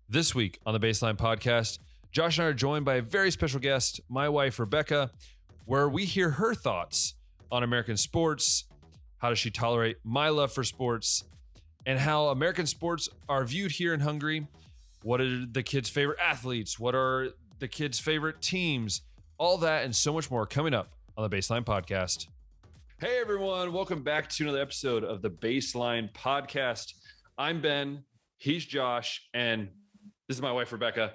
This week on the Baseline Podcast, Josh and I are joined by a very special guest, my wife, Rebeka, where we hear her thoughts on American sports, how does she tolerate my love for sports, and how American sports are viewed here in Hungary. What are the kids' favorite athletes? What are the kids' favorite teams? All that and so much more coming up on the Baseline Podcast. Hey, everyone. Welcome back to another episode of the Baseline Podcast. I'm Ben. He's Josh. And this is my wife, Rebeka.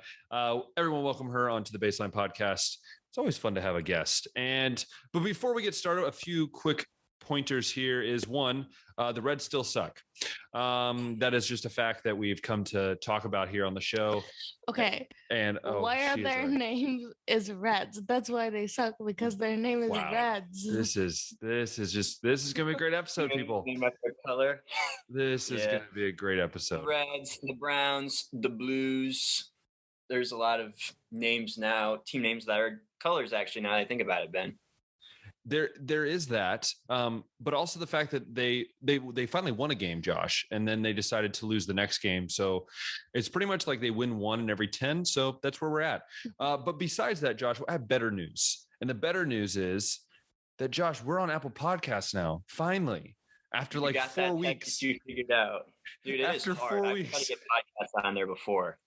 Everyone welcome her onto the Baseline Podcast. It's always fun to have a guest. But before we get started, a few quick pointers here is one, the Reds still suck. That is just a fact that we've come to talk about here on the show. Okay. And why are their names is Reds? That's why they suck, because their name is Reds. This is gonna be a great episode, people. Name after color. This is gonna be a great episode. The Reds, the Browns, the Blues. There's a lot of names now, team names that are colors. Actually, now that I think about it, Ben. There is that, but also the fact that they finally won a game, Josh, and then they decided to lose the next game. So it's pretty much like they win 1 in every 10. So that's where we're at. But besides that, Josh, I have better news, and the better news is that, Josh, we're on Apple Podcasts now. Finally, after like 4 weeks, you figured out, dude. It is hard. 4 weeks. I've tried to get podcasts on there before.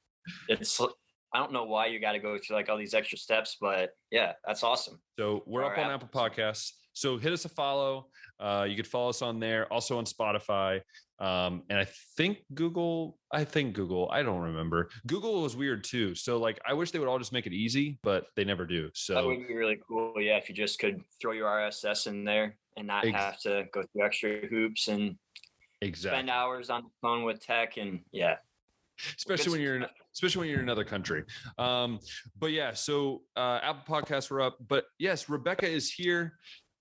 I don't know why you got to go through like all these extra steps, but yeah, that's awesome. So we're up on Apple Podcasts. So hit us a follow. You could follow us on there, also on Spotify. And I think Google, I don't remember. Google was weird too. So like, I wish they would all just make it easy, but they never do. So that would be really cool. Yeah. If you just could throw your RSS in there and not have to go through extra hoops and spend hours on the phone with tech and especially when you're in another country. But yeah, so Apple Podcasts were up, but yes, Rebeka is here.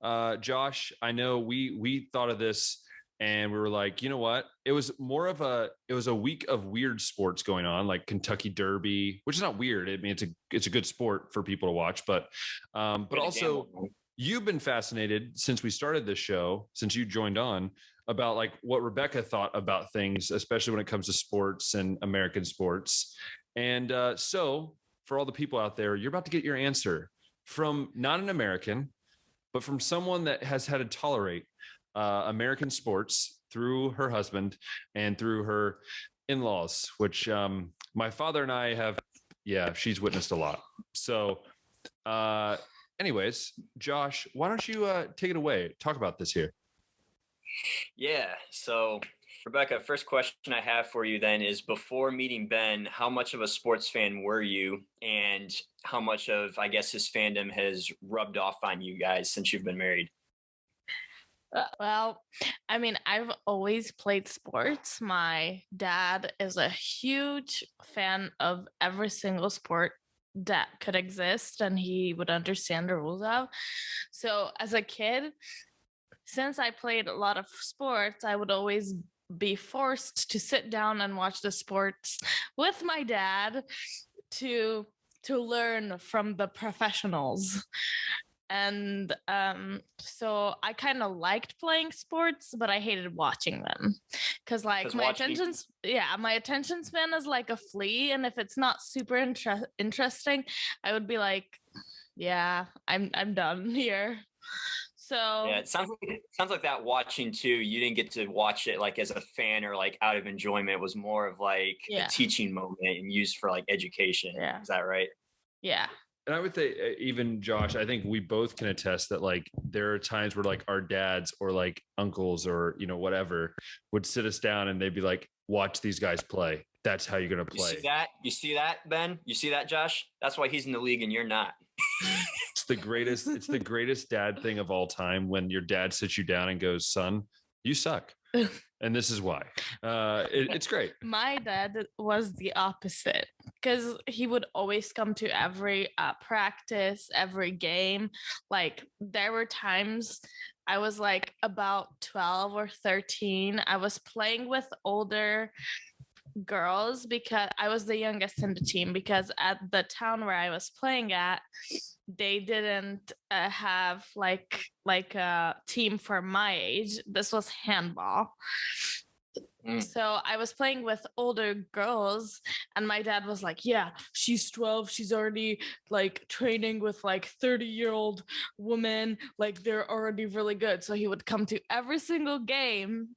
Josh, I know we thought of this and we were like, you know what? It was a week of weird sports going on, like Kentucky Derby, which is not weird. I mean, it's a good sport for people to watch, but also you've been fascinated since we started this show, since you joined on, about like what Rebeka thought about things, especially when it comes to sports and American sports. And so for all the people out there, you're about to get your answer from not an American, but from someone that has had to tolerate American sports through her husband and through her in-laws, which my father and I have, she's witnessed a lot. So anyways, Josh, why don't you take it away? Talk about this here. Yeah. So, Rebeka, first question I have for you then is, before meeting Ben, how much of a sports fan were you, and how much of, I guess, his fandom has rubbed off on you guys since you've been married? Well, I mean, I've always played sports. My dad is a huge fan of every single sport that could exist, and he would understand the rules of. So as a kid, since I played a lot of sports, I would always be forced to sit down and watch the sports with my dad to learn from the professionals. And so I kind of liked playing sports, but I hated watching them because like my attention span is like a flea. And if it's not super interesting, I would be like, yeah, I'm done here. So yeah, it sounds like that watching too. You didn't get to watch it like as a fan or like out of enjoyment. It was more of like a teaching moment and used for like education. Yeah. Is that right? Yeah. And I would say, even Josh, I think we both can attest that like there are times where like our dads or like uncles or, you know, whatever would sit us down and they'd be like, watch these guys play. That's how you're going to play. You see that, Ben? You see that, Josh? That's why he's in the league and you're not. It's the greatest dad thing of all time, when your dad sits you down and goes, son, you suck. And this is why. It's great. My dad was the opposite, because he would always come to every practice, every game. Like there were times I was like about 12 or 13. I was playing with older girls because I was the youngest in the team, because at the town where I was playing at, they didn't have like a team for my age. This was handball. So I was playing with older girls, and my dad was like, yeah, she's 12. She's already like training with like 30-year-old women. Like they're already really good. So he would come to every single game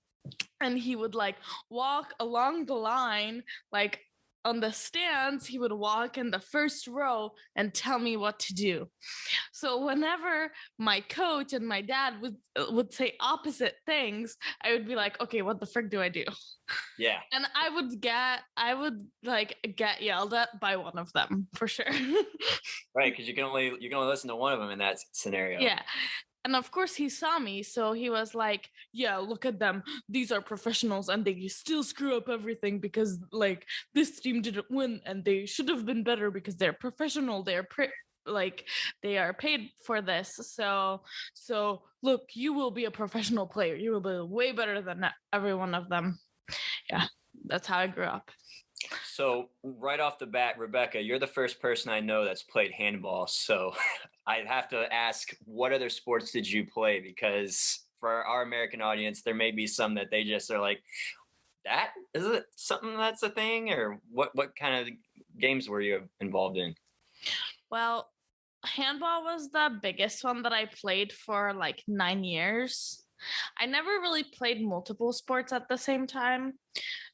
and he would like walk along the line, like on the stands, he would walk in the first row and tell me what to do. So whenever my coach and my dad would say opposite things, I would be like, okay, what the frick do I do? Yeah. And I would get yelled at by one of them for sure. Right, because you can only listen to one of them in that scenario. Yeah. And of course he saw me, so he was like, yeah, look at them. These are professionals and they still screw up everything because like this team didn't win and they should have been better because they're professional. They are paid for this. So look, you will be a professional player. You will be way better than every one of them. Yeah, that's how I grew up. So right off the bat, Rebeka, you're the first person I know that's played handball. So I'd have to ask, what other sports did you play? Because for our American audience, there may be some that they just are like, that is it something that's a thing? Or what kind of games were you involved in? Well, handball was the biggest one that I played for like 9 years. I never really played multiple sports at the same time.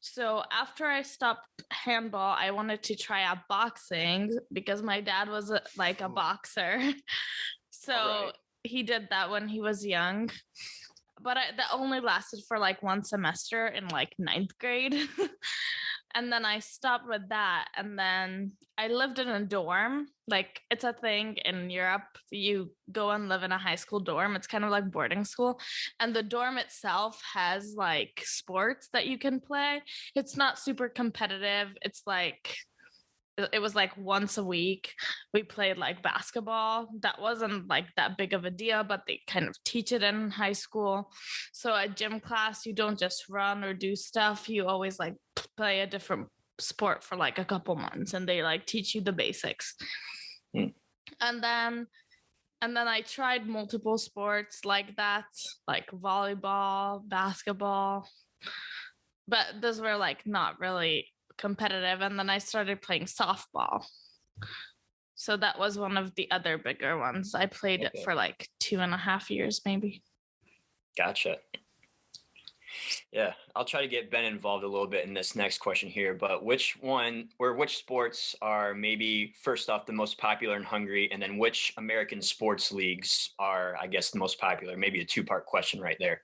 So after I stopped handball, I wanted to try out boxing because my dad was a boxer. So he did that when he was young. But that only lasted for like one semester in like 9th grade. And then I stopped with that. And then I lived in a dorm. Like it's a thing in Europe. You go and live in a high school dorm. It's kind of like boarding school. And the dorm itself has like sports that you can play. It's not super competitive. It's like, it was like once a week we played like basketball. That wasn't like that big of a deal, but they kind of teach it in high school. So at gym class, you don't just run or do stuff. You always like play a different sport for like a couple months and they like teach you the basics. And then I tried multiple sports like that, like volleyball, basketball, but those were like not really competitive. And then I started playing softball. So that was one of the other bigger ones. I played it for like 2.5 years, maybe. Gotcha. Yeah, I'll try to get Ben involved a little bit in this next question here, but which sports are maybe first off the most popular in Hungary, and then which American sports leagues are, I guess, the most popular? Maybe a 2-part question right there.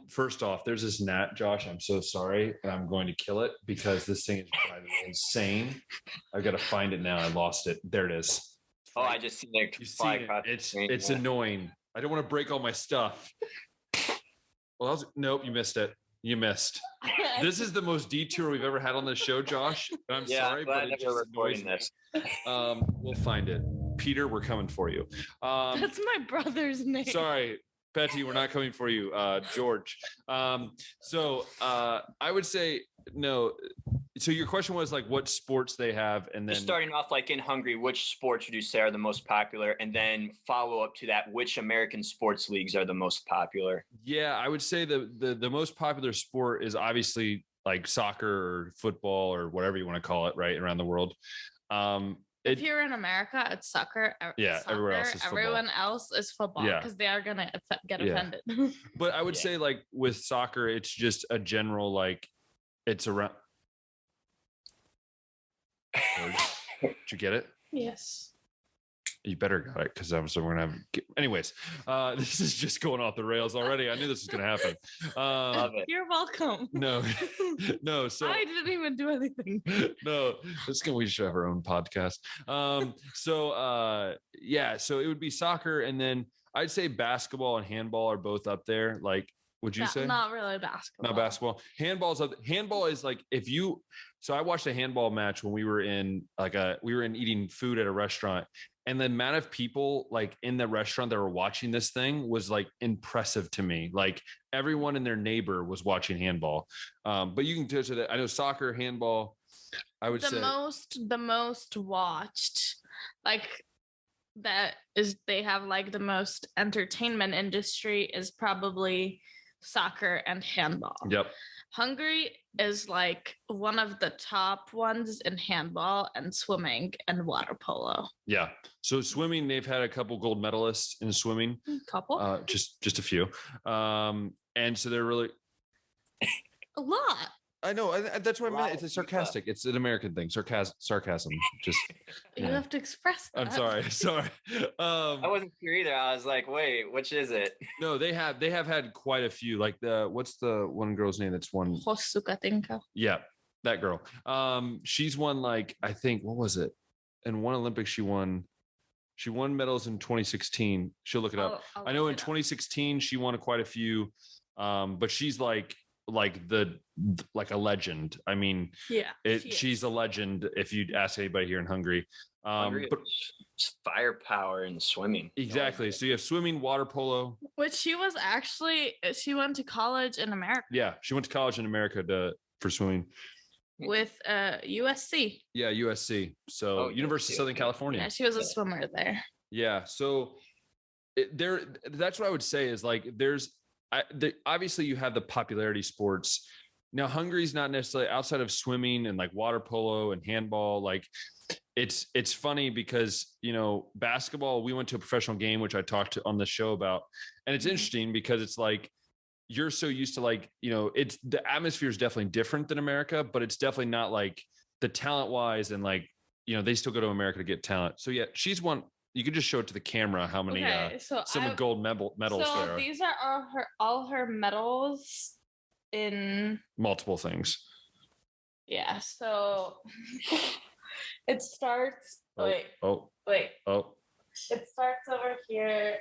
First off, there's this gnat, Josh. I'm so sorry. And I'm going to kill it because this thing is driving me insane. I've got to find it now. I lost it. There it is. Oh, I just see it fly across the screen. It's annoying. I don't want to break all my stuff. Well, nope, you missed it. You missed. This is the most detour we've ever had on this show, Josh. I'm sorry, but it just annoys me. We'll find it. Peter, we're coming for you. That's my brother's name. Sorry. Betty, we're not coming for you, George. So I would say no. So your question was like what sports they have, and then just starting off like in Hungary, which sports would you say are the most popular, and then follow up to that, which American sports leagues are the most popular? Yeah, I would say the most popular sport is obviously like soccer or football or whatever you want to call it, right, around the world. If you're in America, it's soccer. Yeah, soccer. everywhere else is football. Everyone else is football because they are gonna get offended. But I would say like with soccer, it's just a general like it's around. Did you get it? Yes. You better got it because we're gonna have. Anyways, this is just going off the rails already. I knew this was gonna happen. Love it. You're welcome. No. So I didn't even do anything. No, we should have our own podcast. So it would be soccer, and then I'd say basketball and handball are both up there. Like, would you say? Not really basketball. Not basketball. Handball is like if you. So I watched a handball match when we were in eating food at a restaurant. And the amount of people like in the restaurant that were watching this thing was like impressive to me. Like everyone and their neighbor was watching handball. But you can touch it. I know soccer, handball. I would say the most watched, like that is they have like the most entertainment industry is probably soccer, and handball. Yep. Hungary is like one of the top ones in handball and swimming and water polo. Yeah. So swimming, they've had a couple gold medalists in swimming. Couple? Just a few. And so they're really A lot. I know. That's what I meant. It's a sarcastic. It's an American thing. Sarcasm. Just. You have to express that. I'm sorry. I wasn't sure either. I was like, wait, which is it? No, they have had quite a few. Like what's the one girl's name that's won? Hosukatinka. Yeah, that girl. She's won like I think what was it? In one Olympics she won medals in 2016. She'll look it up. I know in 2016 she won quite a few. But she's like a legend. I mean, she's a legend if you ask anybody here in Hungary. But firepower in swimming. Exactly. So you have swimming, water polo. Which she went to college in America. Yeah, she went to college in America for swimming. With USC. Yeah, USC. So University of Southern California. Yeah, she was a swimmer there. Yeah. So that's what I would say is like obviously you have the popularity sports. Now Hungary's not necessarily outside of swimming and like water polo and handball. Like it's funny because, basketball, we went to a professional game, which I talked on the show about. And it's interesting because it's like, you're so used to like, it's the atmosphere is definitely different than America, but it's definitely not like the talent wise. And like, they still go to America to get talent. So yeah, she's won. You could just show it to the camera how many gold medals there are. These are all her medals in multiple things. Yeah. So it starts. It starts over here.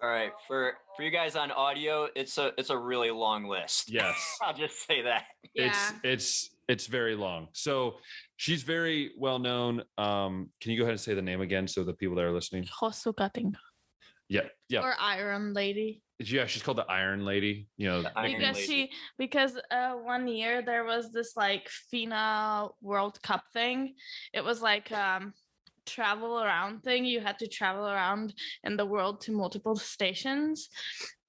All right, for you guys on audio, it's a really long list. Yes, I'll just say that. Yeah. It's very long. So she's very well known. Can you go ahead and say the name again so the people that are listening? Hosukatinka. Yeah. Or Iron Lady. Yeah, she's called the Iron Lady. Because 1 year there was this like FINA World Cup thing. It was like travel around thing. You had to travel around in the world to multiple stations.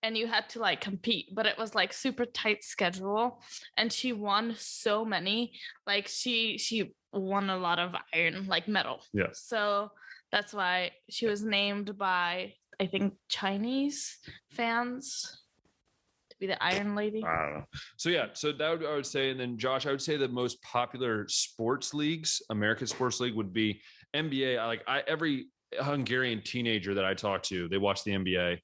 And you had to like compete, but it was like super tight schedule. And she won so many, like she won a lot of iron, like medal. Yeah. So that's why she was named by, I think, Chinese fans to be the Iron Lady. I don't know. So yeah, so that I would say. And then Josh, I would say the most popular sports leagues, American sports league would be NBA. Every Hungarian teenager that I talk to, they watch the NBA.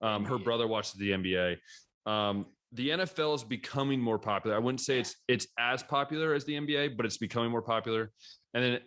Her brother watches the NBA. The NFL is becoming more popular. I wouldn't say it's as popular as the NBA, but it's becoming more popular. And then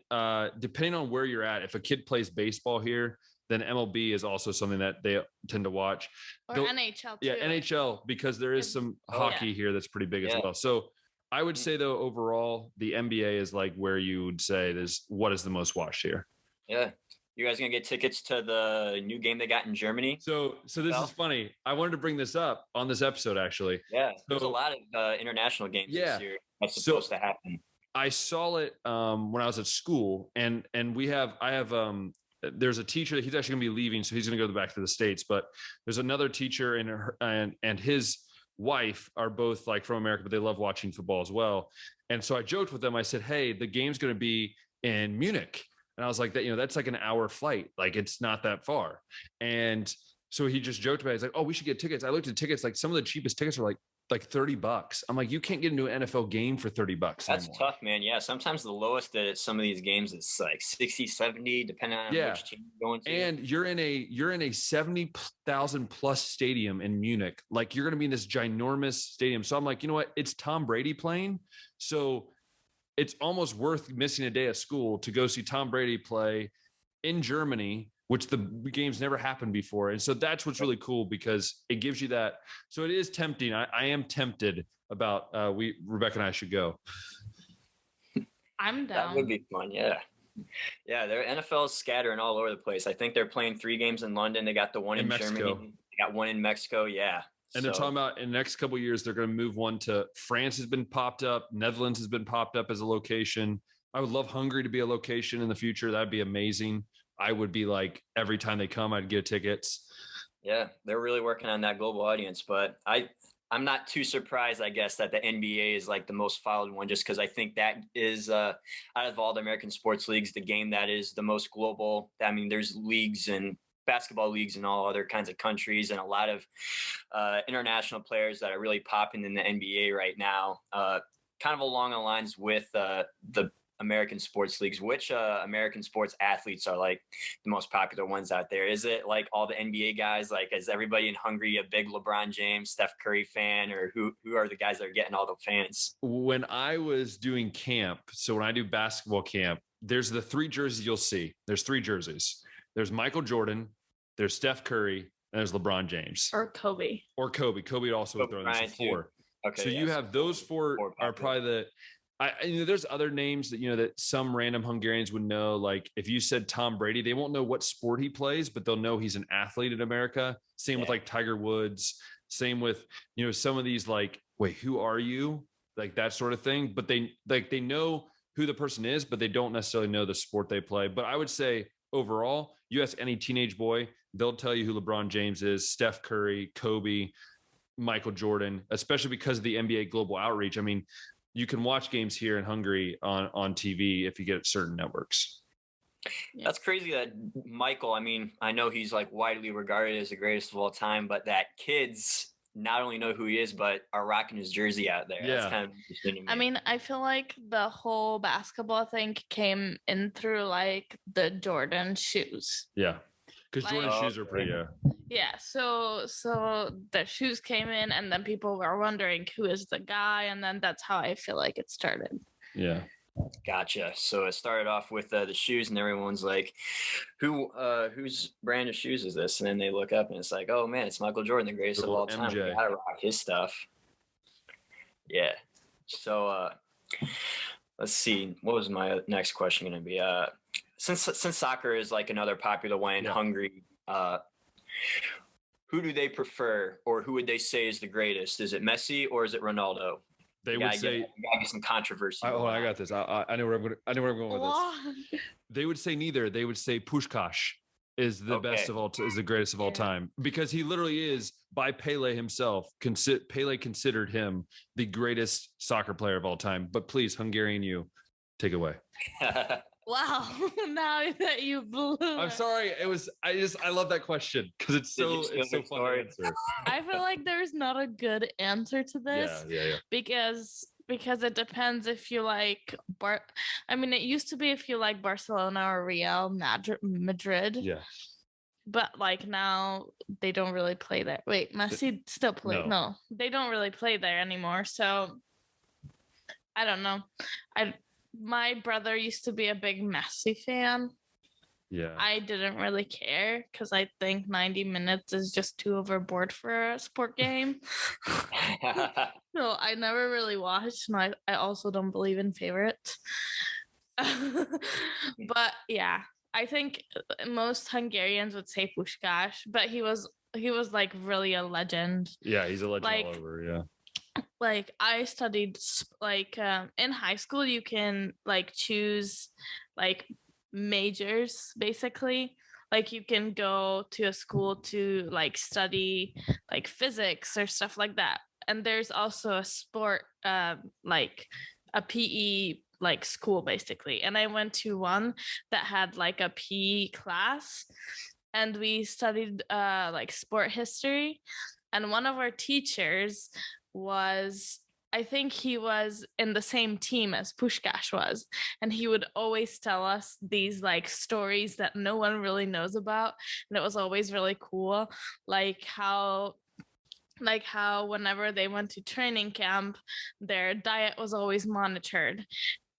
depending on where you're at, if a kid plays baseball here, then MLB is also something that they tend to watch. Or NHL too. Yeah, NHL, because there is some hockey here that's pretty big as well. So I would say though, overall, the NBA is like where you would say what is the most watched here. Yeah. You guys gonna get tickets to the new game they got in Germany? So this is funny. I wanted to bring this up on this episode, actually. Yeah, there's a lot of international games this year that's supposed to happen. I saw it when I was at school, and there's a teacher. He's actually gonna be leaving, so he's gonna go back to the States. But there's another teacher and his wife are both like from America, but they love watching football as well. And so I joked with them. I said, "Hey, the game's gonna be in Munich." And I was like, that's like an hour flight. Like it's not that far. And so he just joked about it. He's like, "Oh, we should get tickets." I looked at tickets. Like some of the cheapest tickets are like $30. I'm like, you can't get into an NFL game for $30. That's anymore. Tough, man. Yeah. Sometimes the lowest at some of these games is like 60, 70, depending on which team you're going to. And you're in a 70,000 plus stadium in Munich. Like you're going to be in this ginormous stadium. So I'm like, you know what? It's Tom Brady playing. So it's almost worth missing a day of school to go see Tom Brady play in Germany, which the games never happened before. And so that's what's really cool because it gives you that. So it is tempting. I am tempted about Rebeka and I should go. I'm down. That would be fun. Yeah. Yeah. Their NFL is scattering all over the place. I think they're playing 3 games in London. They got the one in Germany. They got one in Mexico. Yeah. And they're talking about in the next couple of years, they're going to move one to France has been popped up. Netherlands has been popped up as a location. I would love Hungary to be a location in the future. That'd be amazing. I would be like, every time they come, I'd get tickets. Yeah, they're really working on that global audience, but I'm not too surprised, I guess, that the NBA is like the most followed one, just because I think that is out of all the American sports leagues, the game that is the most global. I mean, there's leagues and basketball leagues in all other kinds of countries, and a lot of international players that are really popping in the NBA right now. Kind of along the lines with the American sports leagues. Which American sports athletes are like the most popular ones out there? Is it like all the NBA guys? Like, is everybody in Hungary a big LeBron James, Steph Curry fan, or who are the guys that are getting all the fans? When I was doing camp, so when I do basketball camp, there's the 3 jerseys you'll see. There's 3 jerseys. There's Michael Jordan, there's Steph Curry, and there's LeBron James. Or Kobe. Kobe also would throw this 4. Okay. So you have those 4 are probably the there's other names that that some random Hungarians would know. Like if you said Tom Brady, they won't know what sport he plays, but they'll know he's an athlete in America. Same with like Tiger Woods. Same with some of these like, wait, who are you? Like that sort of thing. But they know who the person is, but they don't necessarily know the sport they play. But I would say overall, you ask any teenage boy, they'll tell you who LeBron James is, Steph Curry, Kobe, Michael Jordan, especially because of the NBA global outreach. I mean, you can watch games here in Hungary on TV if you get certain networks. That's crazy that Michael, I mean, I know he's like widely regarded as the greatest of all time, but that kids not only know who he is, but are rocking his jersey out there. Yeah. That's kind of interesting to me. I mean, I feel like the whole basketball thing came in through like the Jordan shoes. Yeah. Because Jordan shoes are pretty, Yeah, so the shoes came in, and then people were wondering who is the guy, and then that's how I feel like it started. Yeah. Gotcha. So it started off with the shoes, and everyone's like, whose brand of shoes is this? And then they look up, and it's like, oh man, it's Michael Jordan, the greatest of all time. We gotta rock his stuff. Yeah. So let's see. What was my next question going to be? Since soccer is like another popular one in Hungary, who do they prefer, or who would they say is the greatest? Is it Messi or is it Ronaldo? They would say get some controversy. I got this. I know where I'm going with this. They would say neither. They would say Puskás is the best of all, is the greatest of all time, because he literally is, by Pele himself. Pele considered him the greatest soccer player of all time. But please, Hungarian, you take it away. Wow! Now that you blew I'm sorry. I love that question because it's so fun to answer. I feel like there's not a good answer to this. Yeah. Because it depends if you like I mean, it used to be if you like Barcelona or Real Madrid. Yeah. But like now they don't really play there. Wait, Messi still plays? No, they don't really play there anymore. So I don't know. My brother used to be a big Messi fan. Yeah. I didn't really care because I think 90 minutes is just too overboard for a sport game. So I never really watched, and I also don't believe in favorites. But yeah, I think most Hungarians would say Puskás, but he was like really a legend. Yeah, he's a legend all over, yeah. Like I studied like in high school you can like choose like majors basically. Like you can go to a school to like study like physics or stuff like that. And there's also a sport like a PE like school basically. And I went to one that had like a PE class, and we studied like sport history. And one of our teachers I think he was in the same team as Puskás was, and he would always tell us these like stories that no one really knows about, and it was always really cool, like how whenever they went to training camp, their diet was always monitored,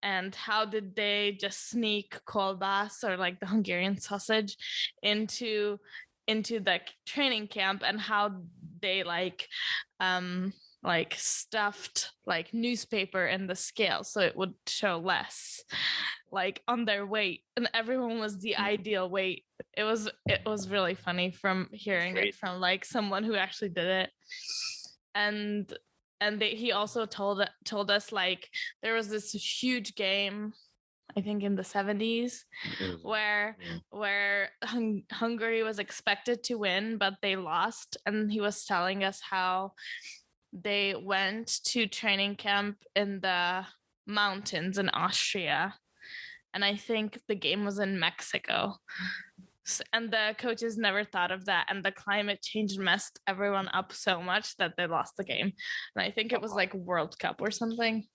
and how did they just sneak kolbász, or like the Hungarian sausage, into the training camp, and how they like stuffed like newspaper in the scale so it would show less like on their weight, and everyone was the ideal weight. It was really funny from hearing it from like someone who actually did it. And he also told us like there was this huge game I think in the 70s, where Hungary was expected to win, but they lost. And he was telling us how they went to training camp in the mountains in Austria. And I think the game was in Mexico. And the coaches never thought of that. And the climate change messed everyone up so much that they lost the game. And I think it was like World Cup or something.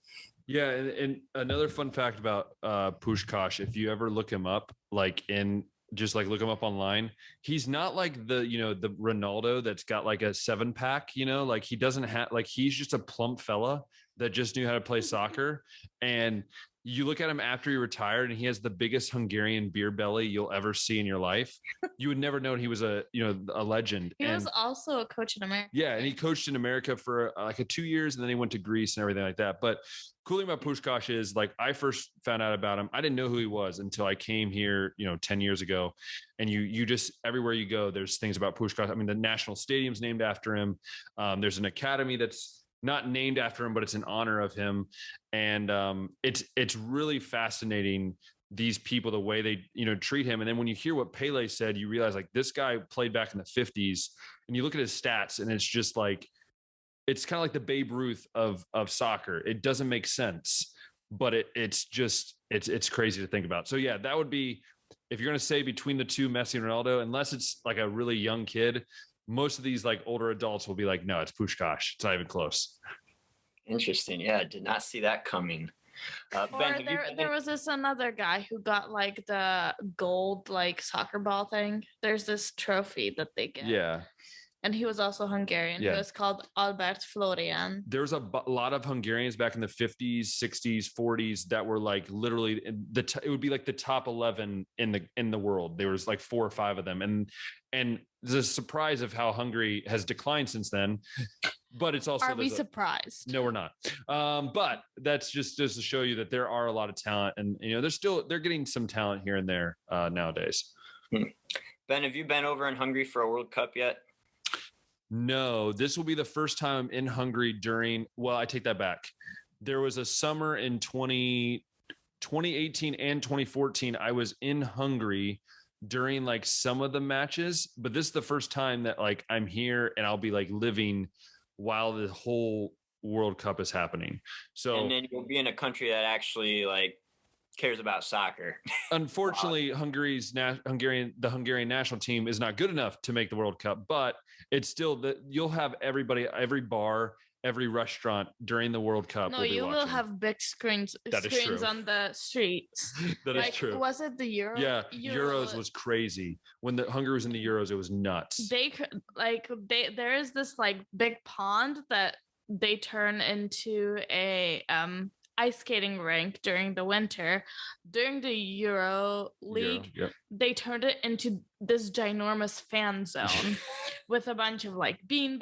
Yeah, and another fun fact about Puskás, if you ever look him up, look him up online, he's not like the Ronaldo that's got like a 7-pack, like he doesn't have, like, he's just a plump fella that just knew how to play soccer. And you look at him after he retired and he has the biggest Hungarian beer belly you'll ever see in your life. You would never know he was a legend. He was also a coach in America. Yeah. And he coached in America for like 2 years, and then he went to Greece and everything like that. But cool thing about Puskás is, like, I first found out about him. I didn't know who he was until I came here, 10 years ago. And you just, everywhere you go, there's things about Puskás. I mean, the national stadium's named after him. There's an academy that's not named after him, but it's in honor of him. And it's really fascinating, these people, the way they treat him. And then when you hear what Pele said, you realize, like, this guy played back in the 50s, and you look at his stats, and it's just like, it's kind of like the Babe Ruth of soccer. It doesn't make sense, but it's crazy to think about. So yeah, that would be, if you're going to say between the two, Messi and Ronaldo, unless it's like a really young kid, most of these like older adults will be like, no, it's Puskás. It's not even close. Interesting. Yeah, I did not see that coming. Ben, there was this another guy who got like the gold like soccer ball thing. There's this trophy that they get. Yeah. And he was also Hungarian. Yeah. He was called Albert Florian. There's a lot of Hungarians back in the 50s, 60s, 40s that were like literally it would be like the top 11 in the world. There was like 4 or 5 of them. And the surprise of how Hungary has declined since then. But it's also, are we surprised? No, we're not. But that's just to show you that there are a lot of talent, and they're getting some talent here and there nowadays. Ben, have you been over in Hungary for a World Cup yet? No, this will be the first time in Hungary I take that back. There was a summer in 2018 and 2014. I was in Hungary during like some of the matches, but this is the first time that like I'm here and I'll be like living while the whole World Cup is happening. So, and then you'll be in a country that actually like cares about soccer. Unfortunately, wow. The Hungarian national team is not good enough to make the World Cup, but it's still that you'll have everybody, every bar, every restaurant during the World Cup. No, you will have big screens on the streets. That is true. Was it the Euro? Yeah, Euros was crazy. When the Hungary was in the Euros, it was nuts. There is this like big pond that they turn into a ice skating rink during the winter. During the Euro League, they turned it into this ginormous fan zone with a bunch of like bean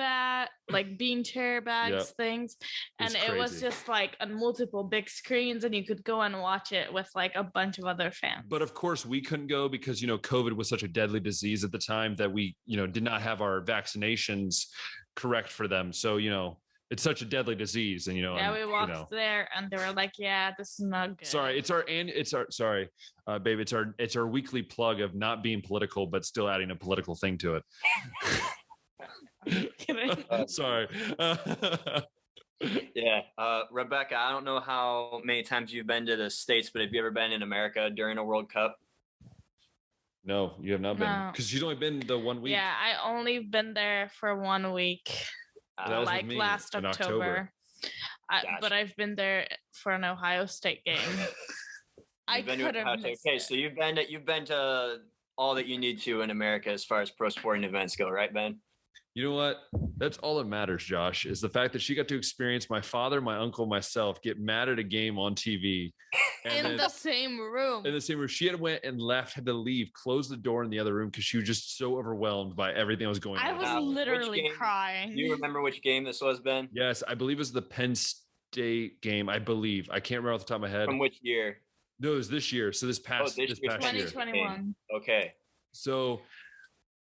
chair bags things. And it was just like on multiple big screens, and you could go and watch it with like a bunch of other fans. But of course we couldn't go because, COVID was such a deadly disease at the time that we, did not have our vaccinations correct for them. So, it's such a deadly disease, and we walked there, and they were like, "Yeah, this is not good." Sorry, babe. It's our weekly plug of not being political, but still adding a political thing to it. Sorry. Yeah, Rebeka, I don't know how many times you've been to the States, but have you ever been in America during a World Cup? No, you have not been, because you've only been the 1 week. Yeah, I only been there for 1 week. Like last October. But I've been there for an Ohio State game. I could have missed it. So you've been to all that you need to in America as far as pro sporting events go, right, Ben? You know what? That's all that matters, Josh, is the fact that she got to experience my father, my uncle, myself get mad at a game on TV. In the same room. She had went and left, had to leave, close the door in the other room because she was just so overwhelmed by everything that was going on. I was literally crying. Do you remember which game this was, Ben? Yes, I believe it was the Penn State game. I believe. I can't remember off the top of my head. From which year? No, it was this year. So this past year. 2021. Okay. So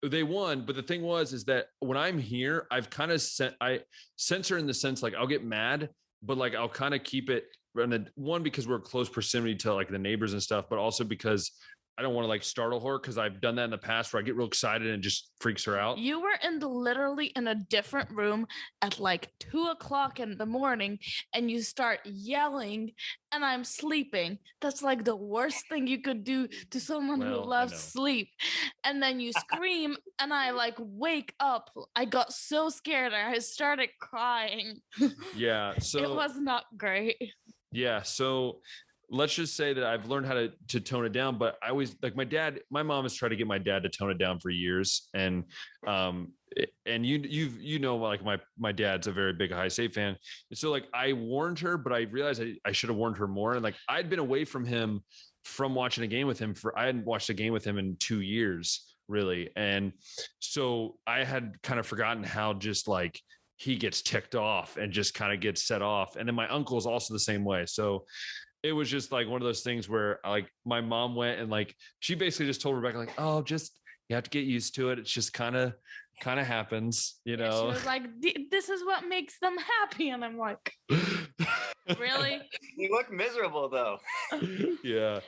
they won, but the thing is that when I'm here, I've kind of I censor in the sense like I'll get mad, but like I'll kind of keep it one, because we're close proximity to like the neighbors and stuff, but also because I don't want to like startle her, because I've done that in the past where I get real excited and it just freaks her out. You were literally in a different room at like 2:00 in the morning and you start yelling and I'm sleeping. That's like the worst thing you could do to someone who loves sleep. And then you scream and I like wake up. I got so scared. I started crying. Yeah. So it was not great. Yeah. So let's just say that I've learned how to tone it down, but I always like my mom has tried to get my dad to tone it down for years. And you know, like my dad's a very big Ohio State fan. And so like I warned her, but I realized I should have warned her more. And like, I'd been away from him from watching a game with him I hadn't watched a game with him in 2 years really. And so I had kind of forgotten how just like he gets ticked off and just kind of gets set off. And then my uncle is also the same way. So it was just like one of those things where like my mom went and like, she basically just told Rebeka like, oh, just, you have to get used to it. It's just kind of happens, you know? She was like, this is what makes them happy. And I'm like, really? You look miserable though. Yeah.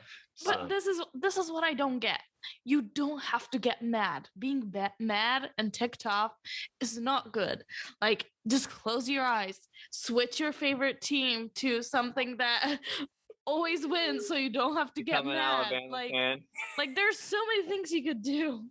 But this is what I don't get. You don't have to get mad. Being mad and ticked off is not good. Like, just close your eyes, switch your favorite team to something that always wins, so you don't have to get mad. Like there's so many things you could do.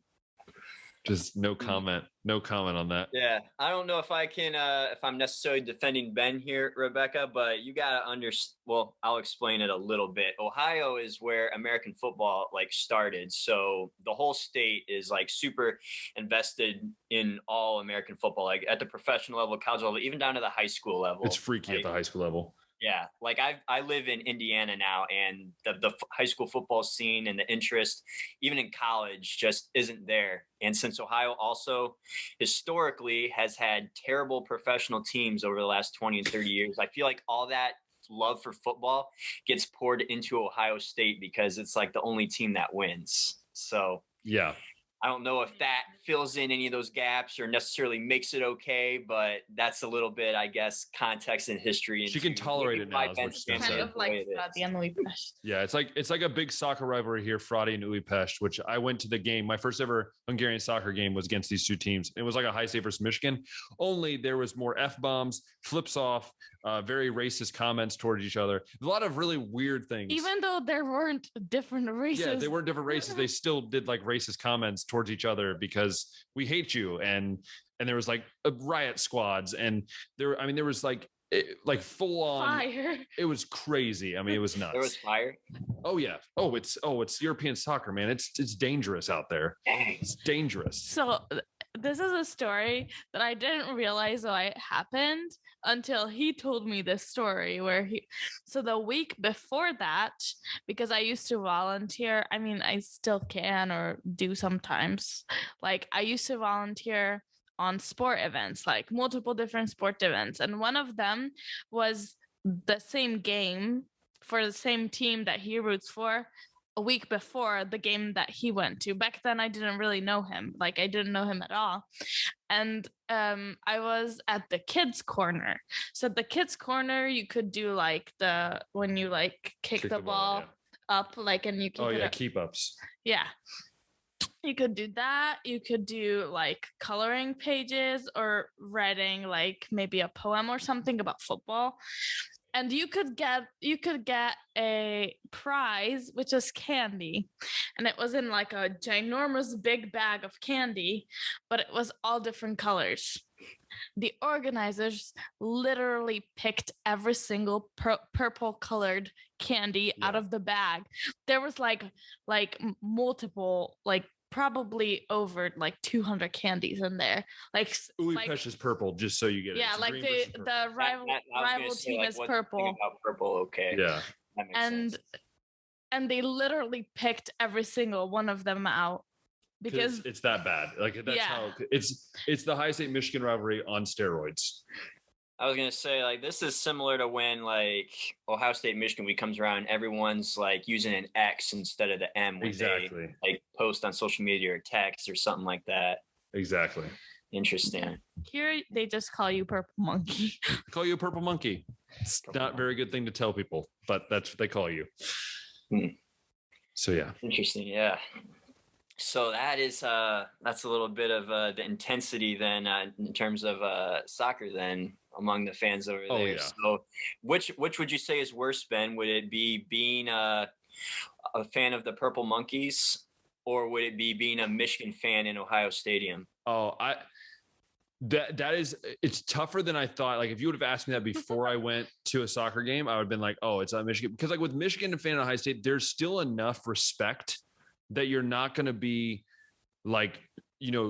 Just no comment on that. Yeah, I don't know if I can, if I'm necessarily defending Ben here, Rebeka, but you got to understand. Well, I'll explain it a little bit. Ohio is where American football like started. So the whole state is like super invested in all American football, like at the professional level, college level, even down to the high school level. It's freaky at the high school level. Yeah, like I live in Indiana now, and the high school football scene and the interest, even in college, just isn't there. And since Ohio also historically has had terrible professional teams over the last 20 and 30 years, I feel like all that love for football gets poured into Ohio State because it's like the only team that wins. So yeah. I don't know if that fills in any of those gaps or necessarily makes it okay, but that's a little bit, I guess, context and history. She can tolerate it now. It's kind of like Fradi and Újpest. Yeah, it's like a big soccer rivalry here, Fradi and Újpest, which I went to the game. My first ever Hungarian soccer game was against these two teams. It was like a Ohio State versus Michigan, only there was more F-bombs, flips off, very racist comments towards each other. A lot of really weird things. Even though there weren't different races. Yeah, they weren't different races. They still did like racist comments towards each other because we hate you. And there was like riot squads, and there was like full on fire. It was crazy. I mean, it was nuts. There was fire. Oh yeah. It's European soccer, man. It's dangerous out there. Dang. It's dangerous. So this is a story that I didn't realize why it happened until he told me this story so the week before that, because I used to volunteer, I mean, I still can or do sometimes. Like I used to volunteer on sport events, like multiple different sport events. And one of them was the same game for the same team that he roots for a week before the game that he went to. Back then, I didn't really know him. Like I didn't know him at all. And I was at the kids' corner. So at the kids' corner, you could do like when you like kick the ball up, like, and you keep keep ups. Yeah. You could do that. You could do like coloring pages or writing like maybe a poem or something about football. And you could get a prize, which is candy. And it was in like a ginormous big bag of candy, but it was all different colors. The organizers literally picked every single purple colored candy out of the bag. There was like multiple, like probably over like 200 candies in there. Like Újpest is purple, just so you get it. Yeah, like the rival team is purple. About purple, okay. Yeah. That makes sense. And they literally picked every single one of them out because it's that bad. Like that's how it's the Ohio State Michigan rivalry on steroids. I was gonna say, like, this is similar to when like Ohio State Michigan week comes around, everyone's like using an X instead of the M when they like post on social media or text or something like that. Exactly. Interesting. Here they just call you Purple Monkey. Call you a purple monkey. It's not a very good thing to tell people, but that's what they call you. So yeah. Interesting. Yeah. So that's a little bit of the intensity then in terms of soccer then among the fans over there. Yeah. So which would you say is worse, Ben? Would it be being a fan of the Purple Monkeys, or would it be being a Michigan fan in Ohio Stadium? It's tougher than I thought. Like if you would have asked me that before I went to a soccer game, I would have been like, oh, it's not Michigan. Because like with Michigan and fan in Ohio State, there's still enough respect that you're not going to be like,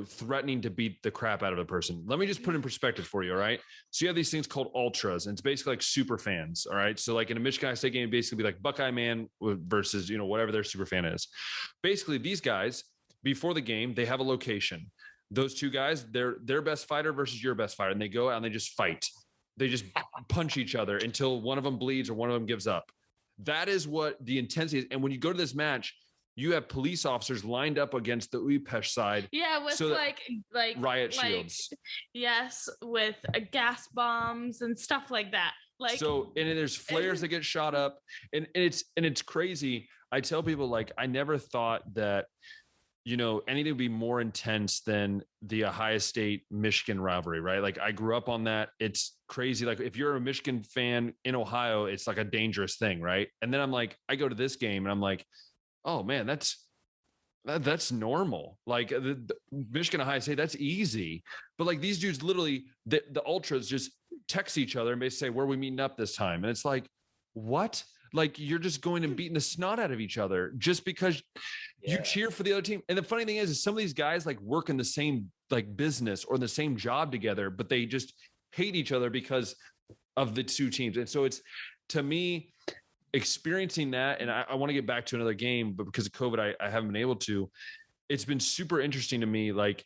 threatening to beat the crap out of a person. Let me just put in perspective for you. All right. So you have these things called ultras, and it's basically like super fans. All right. So like in a Michigan Ohio State game, it'd basically be like Buckeye man versus, whatever their super fan is. Basically these guys before the game, they have a location. Those two guys, they're their best fighter versus your best fighter. And they go out and they just fight. They just punch each other until one of them bleeds or one of them gives up. That is what the intensity is. And when you go to this match, you have police officers lined up against the Újpest side. Yeah, with like riot shields. Yes, with gas bombs and stuff like that. Like so, and then there's flares that get shot up, and it's crazy. I tell people like I never thought that anything would be more intense than the Ohio State Michigan rivalry, right? Like I grew up on that. It's crazy. Like if you're a Michigan fan in Ohio, it's like a dangerous thing, right? And then I'm like, I go to this game and I'm like, oh man, that's normal. Like the Michigan Ohio State, that's easy. But like these dudes, literally, the ultras just text each other and basically say, "Where are we meeting up this time?" And it's like, what? Like you're just going and beating the snot out of each other just because you cheer for the other team. And the funny thing is some of these guys like work in the same like business or the same job together, but they just hate each other because of the two teams. And so it's, to me, experiencing that, and I want to get back to another game, but because of COVID, I haven't been able to. It's been super interesting to me. Like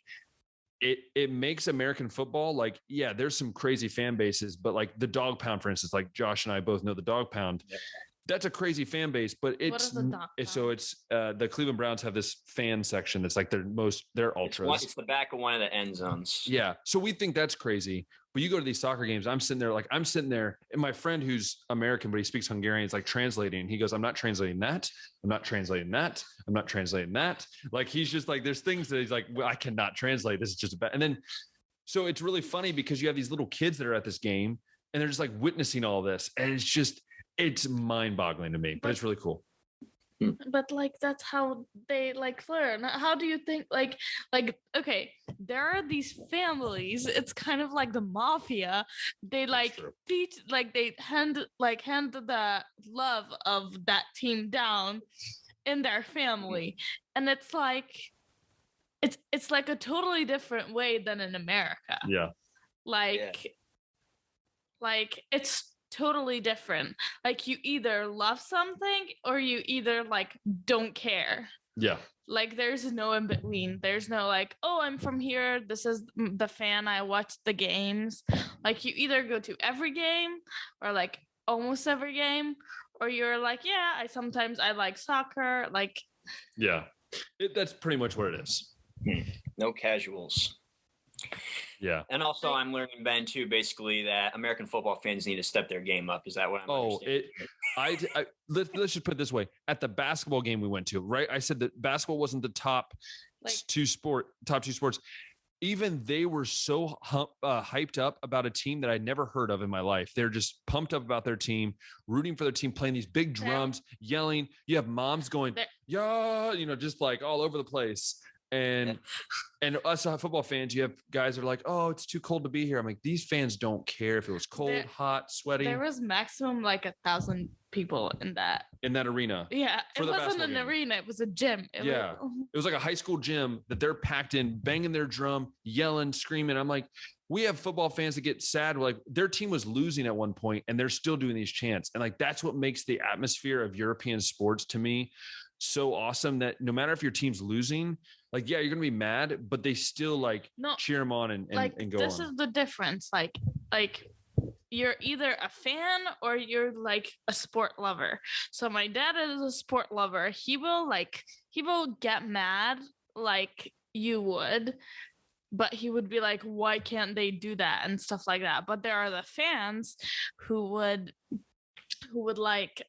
it makes American football like, yeah, there's some crazy fan bases, but like the Dog Pound, for instance, like Josh and I both know the Dog Pound. Yeah. That's a crazy fan base, but it's the Cleveland Browns have this fan section that's like their ultras. It's the back of one of the end zones. Yeah. So we think that's crazy. But you go to these soccer games, I'm sitting there, and my friend who's American, but he speaks Hungarian, is like translating. He goes, I'm not translating that. I'm not translating that. I'm not translating that. Like, he's just like, there's things that he's like, well, I cannot translate. This is just bad. And then, so it's really funny because you have these little kids that are at this game and they're just like witnessing all this. And it's mind boggling to me, but it's really cool. But like that's how they like learn. How do you think like okay, there are these families, it's kind of like the mafia. They like teach, like they hand the love of that team down in their family. And it's like it's like a totally different way than in America. Yeah. Like it's totally different. Like you either love something or you either like don't care. Yeah. Like there's no in between. There's no like, oh, I'm from here, this is the fan, I watch the games. Like you either go to every game or like almost every game, or you're like, yeah, I like soccer. Like yeah, that's pretty much what it is. No casuals. Yeah. And also I'm learning, Ben, too, basically that American football fans need to step their game up. Is that what I'm understanding? Let's just put it this way. At the basketball game we went to, right? I said that basketball wasn't the top two sports. Even they were so hyped up about a team that I'd never heard of in my life. They're just pumped up about their team, rooting for their team, playing these big drums, yelling. You have moms going, yeah, just like all over the place. And us football fans, you have guys that are like, oh, it's too cold to be here. I'm like, these fans don't care if it was cold, hot, sweaty. There was maximum like 1,000 people in that arena. Yeah, it wasn't an arena, it was a gym. It was like a high school gym that they're packed in, banging their drum, yelling, screaming. I'm like, we have football fans that get sad. Like their team was losing at one point and they're still doing these chants. And like, that's what makes the atmosphere of European sports to me so awesome, that no matter if your team's losing, like, yeah, you're going to be mad, but they still cheer them on and go this on. Is the difference. Like you're either a fan or you're like a sport lover. So my dad is a sport lover. He will get mad like you would but he would be like, why can't they do that and stuff like that. But there are the fans who would like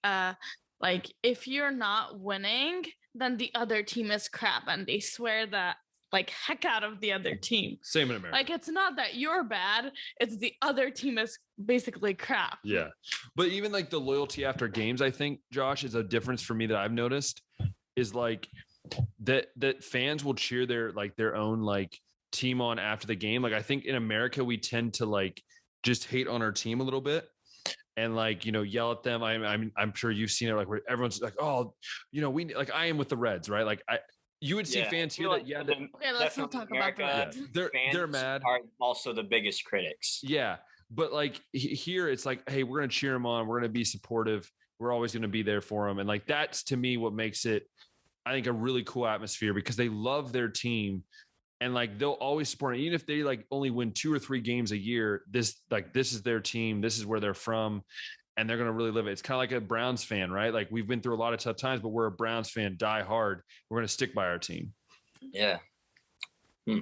if you're not winning, then the other team is crap, and they swear that like heck out of the other team. Same in America. Like, it's not that you're bad, it's the other team is basically crap. Yeah. But even like the loyalty after games, I think, Josh, is a difference for me that I've noticed, is like that fans will cheer their own like team on after the game. Like, I think in America we tend to like just hate on our team a little bit and like, you know, yell at them. I'm sure you've seen it, like where everyone's like, oh, you know, we like, I am with the Reds, right? Like you would see fans here that, okay, let's not talk about the Reds. Yeah, they're mad. Are also the biggest critics. Yeah, but like here, it's like, hey, we're gonna cheer them on. We're gonna be supportive. We're always gonna be there for them, and like that's to me what makes it, I think, a really cool atmosphere, because they love their team, and like they'll always support it, even if they like only win 2 or 3 games a year. This is their team. This is where they're from. And they're going to really live it. It's kind of like a Browns fan, right? Like, we've been through a lot of tough times, but we're a Browns fan, die hard. We're going to stick by our team. Yeah. I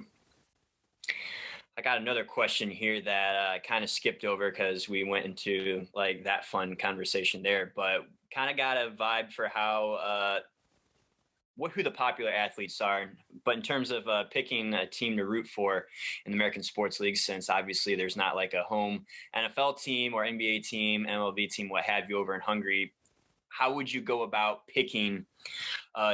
got another question here that I kind of skipped over because we went into like that fun conversation there, but kind of got a vibe for how who the popular athletes are. But in terms of picking a team to root for in the American sports league, since obviously there's not like a home NFL team or NBA team, MLB team, what have you, over in Hungary, how would you go about picking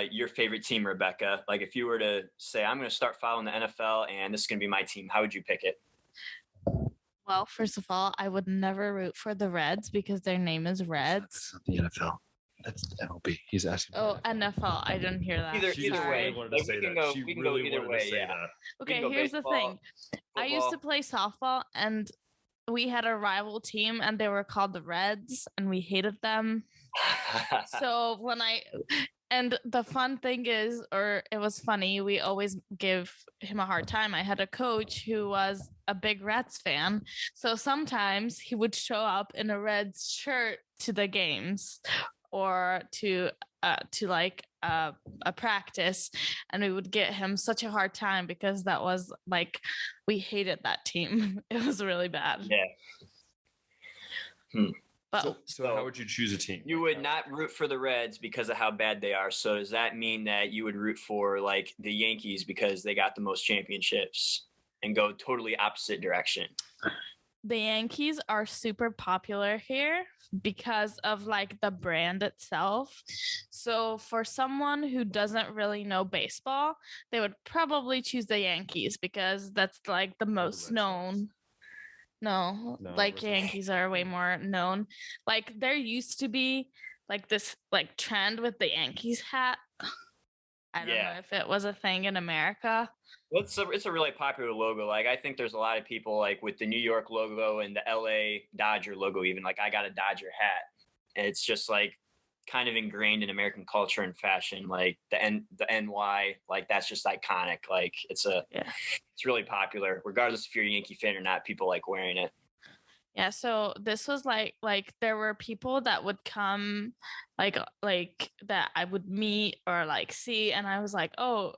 your favorite team, Rebeka? Like, if you were to say, I'm going to start following the NFL and this is going to be my team, how would you pick it? Well, first of all, I would never root for the Reds because their name is Reds. That's not the NFL. That's MLB. He's asking. Oh, NFL. I didn't hear that. Either way, we can go either way. Yeah. Okay, here's the thing. I used to play softball, and we had a rival team, and they were called the Reds, and we hated them. So and the fun thing is, or it was funny, we always give him a hard time. I had a coach who was a big Reds fan. So sometimes he would show up in a Reds shirt to the games, or to like a practice, and we would get him such a hard time because that was like, we hated that team. It was really bad. Yeah. But so how would you choose a team? You would not root for the Reds because of how bad they are. So does that mean that you would root for like the Yankees because they got the most championships, and go totally opposite direction? The Yankees are super popular here because of like the brand itself. So for someone who doesn't really know baseball, they would probably choose the Yankees because that's like the most known. No, like Yankees are way more known. Like, there used to be like this like trend with the Yankees hat. I don't know if it was a thing in America. It's a really popular logo. Like, I think there's a lot of people like with the New York logo and the LA Dodger logo, even. Like, I got a Dodger hat, and it's just like kind of ingrained in American culture and fashion. Like the NY, like that's just iconic. Like it's really popular, regardless if you're a Yankee fan or not. People like wearing it. Yeah, so this was like there were people that would come like that I would meet or like see, and I was like, "Oh,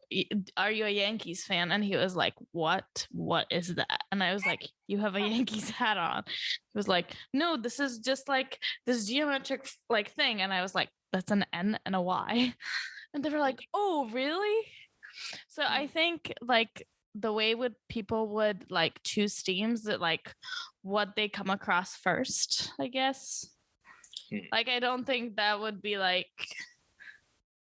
are you a Yankees fan?" And he was like, "What is that?" And I was like, "You have a Yankees hat on." He was like, "No, this is just like this geometric like thing." And I was like, "That's an N and a Y." And they were like, "Oh, really?" So I think like the way people would like choose teams, that like what they come across first, I guess. Like, I don't think that would be like,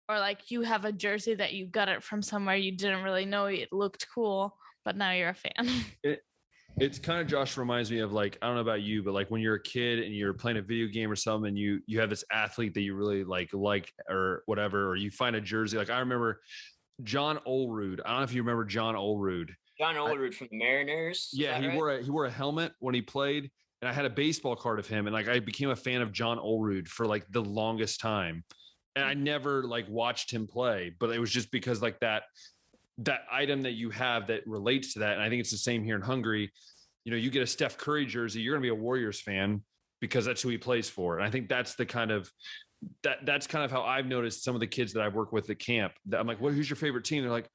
or like you have a jersey that you got it from somewhere you didn't really know, it looked cool, but now you're a fan. It's kind of, Josh, reminds me of like, I don't know about you, but like when you're a kid and you're playing a video game or something, and you have this athlete that you really like or whatever, or you find a jersey. Like, I remember John Olerud. I don't know if you remember John Olerud. John Olerud from the Mariners. Yeah, he wore a helmet when he played, and I had a baseball card of him, and like I became a fan of John Olerud for like the longest time, and I never like watched him play, but it was just because like that item that you have that relates to that, and I think it's the same here in Hungary. You know, you get a Steph Curry jersey, you're going to be a Warriors fan because that's who he plays for, and I think that's the kind of that's kind of how I've noticed some of the kids that I work with at camp. That I'm like, who's your favorite team? They're like,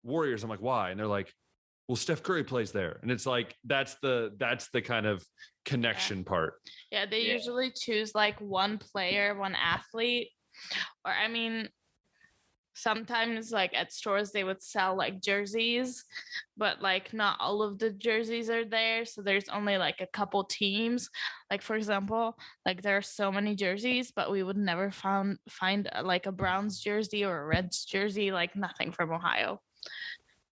Warriors. I'm like, why? And they're like, well, Steph Curry plays there. And it's like, that's the kind of connection part. Yeah, they usually choose like one player, one athlete. Or I mean, sometimes like at stores they would sell like jerseys, but like not all of the jerseys are there. So there's only like a couple teams. Like for example, like there are so many jerseys, but we would never find like a Browns jersey or a Reds jersey, like nothing from Ohio.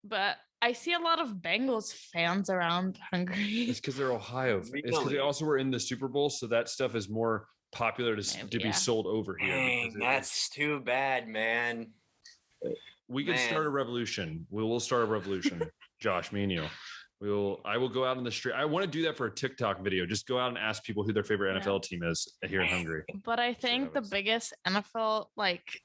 But I see a lot of Bengals fans around Hungary. It's because they're Ohio. It's because they also were in the Super Bowl, so that stuff is more popular to be sold over here. Dang, that's too bad, man. We can start a revolution. We'll start a revolution, Josh, me and you. I will go out on the street. I want to do that for a TikTok video. Just go out and ask people who their favorite NFL team is here in Hungary. But I think the biggest NFL like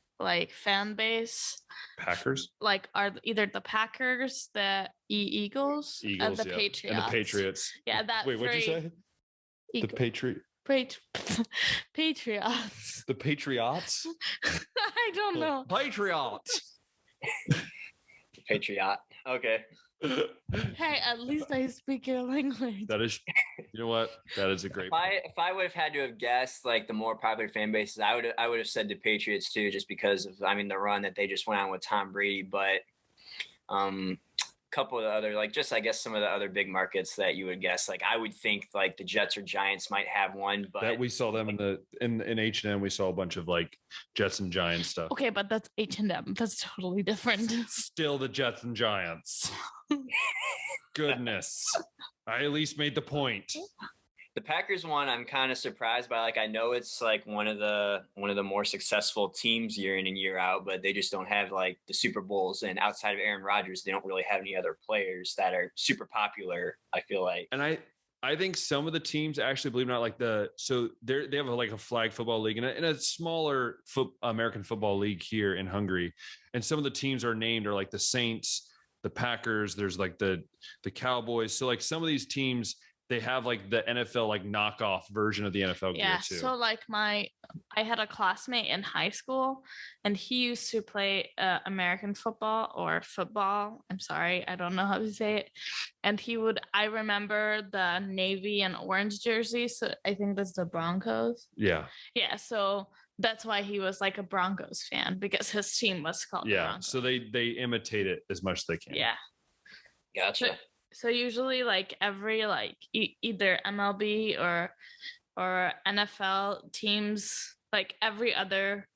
fan base Packers like are either the Packers, the Eagles, and the Patriots. And the Patriots. Yeah, that. Wait, what'd you say? The Patriots. Patriots. The Patriots? I don't know. Patriots. Patriot. Okay. Hey, at least I speak your language. That is, you know what? That is a great. If I would have had to have guessed like the more popular fan bases, I would have said the Patriots too, just because of the run that they just went on with Tom Brady. But couple of the other I guess some of the other big markets that you would guess, like I would think like the Jets or Giants might have one, but that we saw them in H&M. We saw a bunch of like Jets and Giants stuff. Okay, but that's H&M. That's totally different. Still the Jets and Giants. Goodness, I at least made the point. The Packers one, I'm kind of surprised by. Like, I know it's like one of the more successful teams year in and year out, but they just don't have like the Super Bowls. And outside of Aaron Rodgers, they don't really have any other players that are super popular, I feel like. And I think some of the teams actually, believe it or not, they have like a flag football league and a smaller American football league here in Hungary. And some of the teams are named are like the Saints, the Packers. There's like the Cowboys. So like some of these teams, they have like the NFL like knockoff version of the NFL gear too. So like I had a classmate in high school and he used to play American football or football. I'm sorry, I don't know how to say it. And I remember the navy and orange jersey. So I think that's the Broncos. Yeah. Yeah. So that's why he was like a Broncos fan, because his team was called the Broncos. So they imitate it as much as they can. Yeah. Gotcha. So usually like every like either MLB or NFL teams, like every other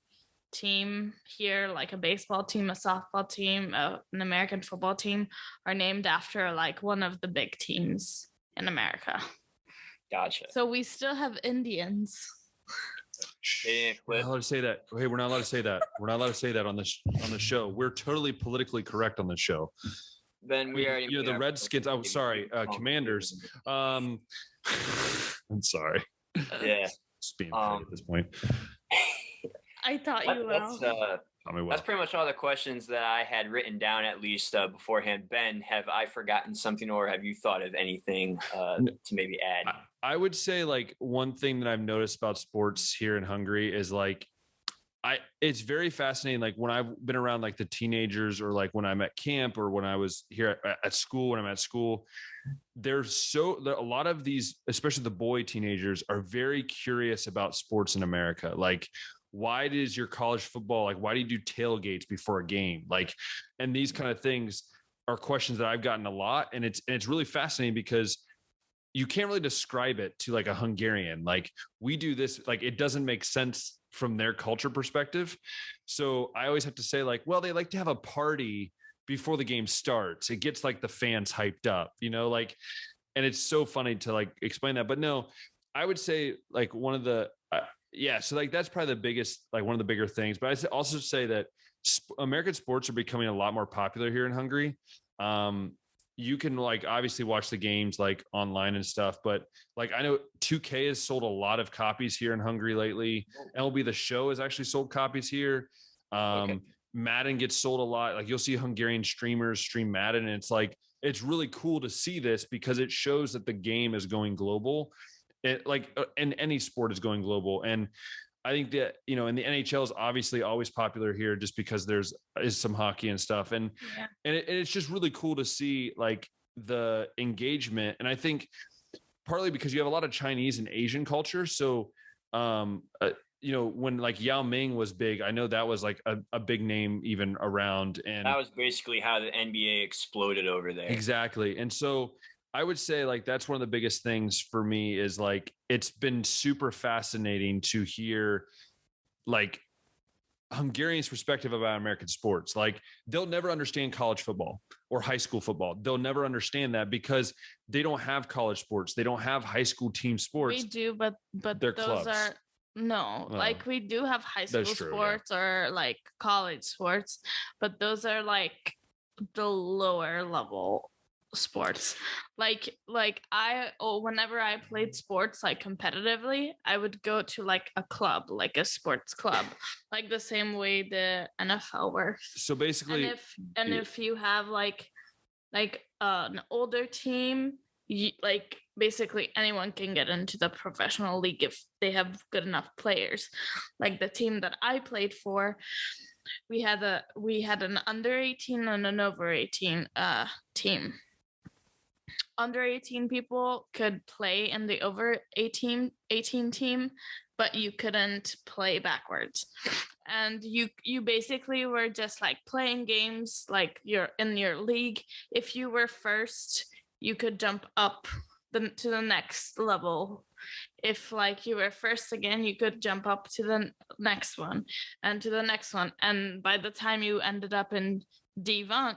team here, like a baseball team, a softball team, an American football team, are named after like one of the big teams in America. Gotcha. So we still have Indians. We're not allowed to say that. Hey, we're not allowed to say that. We're not allowed to say that on the show. We're totally politically correct on this show. Then we already, the Redskins. Oh, sorry, Commanders. I'm sorry. Yeah, just being funny at this point. I thought you were. That's pretty much all the questions that I had written down, at least beforehand. Ben, have I forgotten something, or have you thought of anything to maybe add? I would say like one thing that I've noticed about sports here in Hungary is like, it's very fascinating. Like when I've been around like the teenagers, or like when I'm at camp, or when I was here at school, when I'm at school, a lot of these, especially the boy teenagers, are very curious about sports in America. Like, why does your college football, like, why do you do tailgates before a game? Like, and these kind of things are questions that I've gotten a lot. And it's really fascinating because you can't really describe it to like a Hungarian. Like, we do this, like, it doesn't make sense from their culture perspective. So I always have to say like, well, they like to have a party before the game starts. It gets like the fans hyped up, like, and it's so funny to like explain that. But no, I would say like one of the, so like that's probably the biggest, like one of the bigger things. But I also say that American sports are becoming a lot more popular here in Hungary. You can like obviously watch the games like online and stuff, but like I know 2K has sold a lot of copies here in Hungary lately. MLB The Show has actually sold copies here. Madden gets sold a lot. Like you'll see Hungarian streamers stream Madden, and it's like, it's really cool to see this because it shows that the game is going global. And any sport is going global. And I think that, and the NHL is obviously always popular here just because is some hockey and stuff. And it's just really cool to see like the engagement. And I think partly because you have a lot of Chinese and Asian culture. So, when like Yao Ming was big, I know that was like a big name even around. And that was basically how the NBA exploded over there. Exactly. And so I would say like that's one of the biggest things for me is like it's been super fascinating to hear like Hungarians' perspective about American sports. Like they'll never understand college football or high school football. They'll never understand that because they don't have college sports. They don't have high school team sports. We do, but They're those clubs. are like we do have high school sports or like college sports, but those are like the lower level sports. Like whenever I played sports like competitively, I would go to like a club, like a sports club, like the same way the NFL works. So basically, if you have like an older team, like basically anyone can get into the professional league if they have good enough players. Like the team that I played for, we had an under 18 and an over 18 team. Under 18 people could play in the over 18 team, but you couldn't play backwards. And you basically were just like playing games like you're in your league. If you were first, you could jump up to the next level. If like you were first again, you could jump up to the next one and to the next one. And by the time you ended up in D1,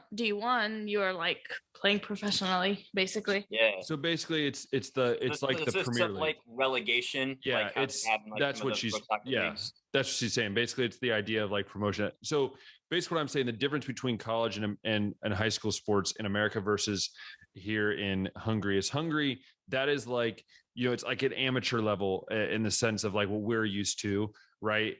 you're like playing professionally, basically. Yeah. So basically, it's like the Premier League, like relegation. Yeah, like that's what she's leagues. That's what she's saying. Basically, it's the idea of like promotion. So basically, what I'm saying, the difference between college and high school sports in America versus here in Hungary is Hungary. That is like it's like an amateur level in the sense of like what we're used to, right?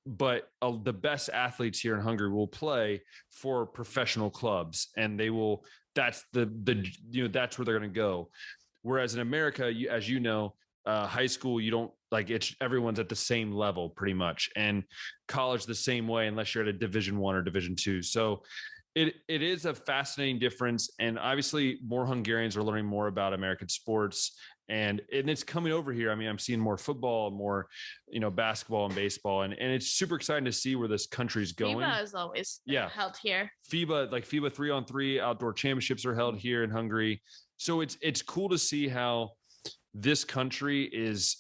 But the best athletes here in Hungary will play for professional clubs, and they will. That's that's where they're going to go. Whereas in America, as you know, high school, you don't like everyone's at the same level pretty much, and college the same way unless you're at a Division I or Division II. So it is a fascinating difference, and obviously more Hungarians are learning more about American sports. And it's coming over here. I mean, I'm seeing more football, more, basketball and baseball. And it's super exciting to see where this country's going. FIBA is always held here. FIBA 3-on-3 outdoor championships are held here in Hungary. So it's cool to see how this country is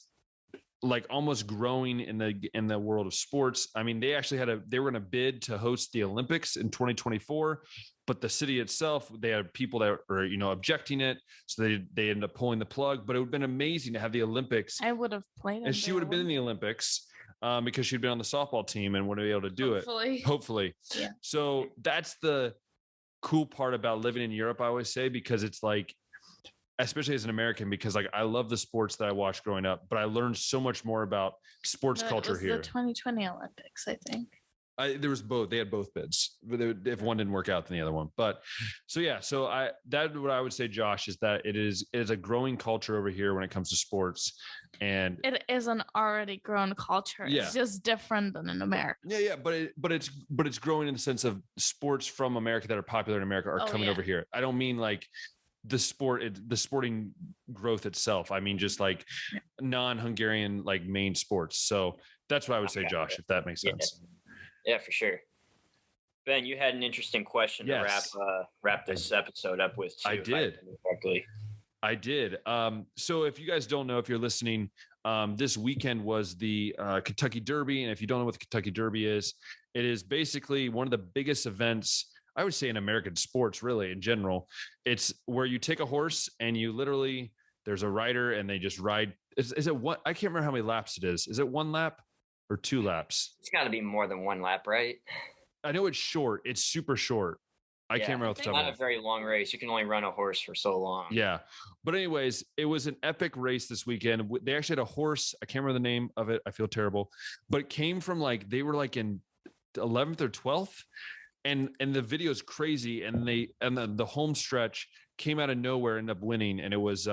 like almost growing in the world of sports. I mean, they were going to bid to host the Olympics in 2024. But the city itself, they had people that were, objecting it. So they ended up pulling the plug. But it would have been amazing to have the Olympics. I would have played. And she would have been in the Olympics because she'd been on the softball team and would have been able to do it. Hopefully. Yeah. So that's the cool part about living in Europe, I always say, because it's like, especially as an American, because like I love the sports that I watched growing up, but I learned so much more about sports culture here. The 2020 Olympics, I think. There was both. They had both bids. If one didn't work out, then the other one. But so what I would say, Josh, is that it is a growing culture over here when it comes to sports, and it is an already grown culture. Yeah. It's just different than in America. Yeah, but it's growing in the sense of sports from America that are popular in America are coming over here. I don't mean like the sporting growth itself. I mean just like non-Hungarian like main sports. So that's what I would say, Josh, if that makes sense. Yeah, for sure. Ben, you had an interesting question to wrap this episode up with too. I did. So if you guys don't know, if you're listening, this weekend was the Kentucky Derby. And if you don't know what the Kentucky Derby is, it is basically one of the biggest events, I would say, in American sports, really, in general. It's where you take a horse and you literally, there's a rider and they just ride. Is it what? I can't remember how many laps it is. Is it 1 lap? Or 2 laps? It's got to be more than 1 lap, right? I know it's short. It's super short. I can't remember. It's not a very long race. You can only run a horse for so long. Yeah. But anyways, it was an epic race this weekend. They actually had a horse. I can't remember the name of it. I feel terrible. But it came from they were like in 11th or 12th. And the video is crazy. And the home stretch came out of nowhere, ended up winning. And it was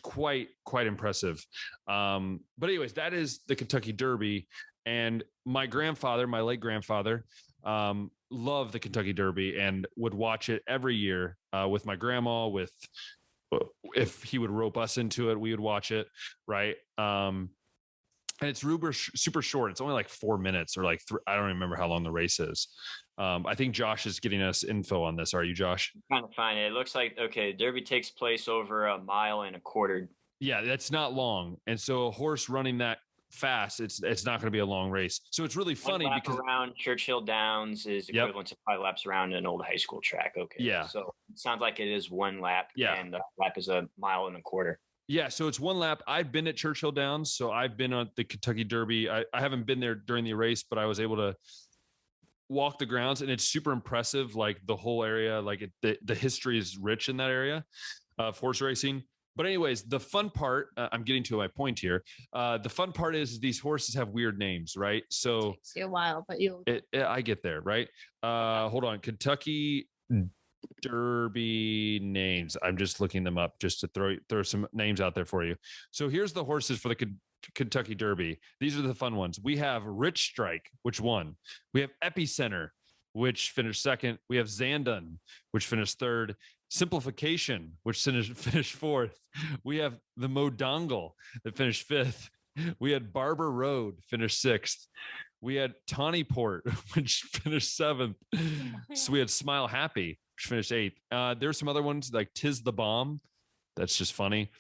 quite impressive. But anyways, that is the Kentucky Derby. And my late grandfather, love the Kentucky Derby and would watch it every year with my grandma. If he would rope us into it, we would watch it, right? And it's super short. It's only like 4 minutes or like I don't remember how long the race is. I think Josh is getting us info on this. Are you, Josh? I'm trying to find it. It looks like, okay, Derby takes place over 1.25 miles. Yeah, that's not long. And so a horse running that fast, it's not going to be a long race. So it's really funny One lap because around Churchill Downs is equivalent to 5 laps around an old high school track. Okay. Yeah. So it sounds like it is 1 lap. Yeah. And the lap is 1.25 miles. Yeah, so it's 1 lap. I've been at Churchill Downs, so I've been on the Kentucky Derby. I haven't been there during the race, but I was able to walk the grounds, and it's super impressive. Like the whole area, like the history is rich in that area of horse racing. But anyways, the fun part, I'm getting to my point here. The fun part is these horses have weird names, right? So It takes you a while, but I get there, right? Hold on, Kentucky Derby names. I'm just looking them up just to throw some names out there for you. So here's the horses for the Kentucky Derby. These are the fun ones. We have Rich Strike, which won. We have Epicenter, which finished second. We have Zandon, which finished third. Simplification, which finished fourth. We have the Modongle that finished fifth. We had Barber Road finished sixth. We had Tawny Port, which finished seventh. So we had Smile Happy, which finished eighth. There's some other ones like Tis the Bomb. That's just funny.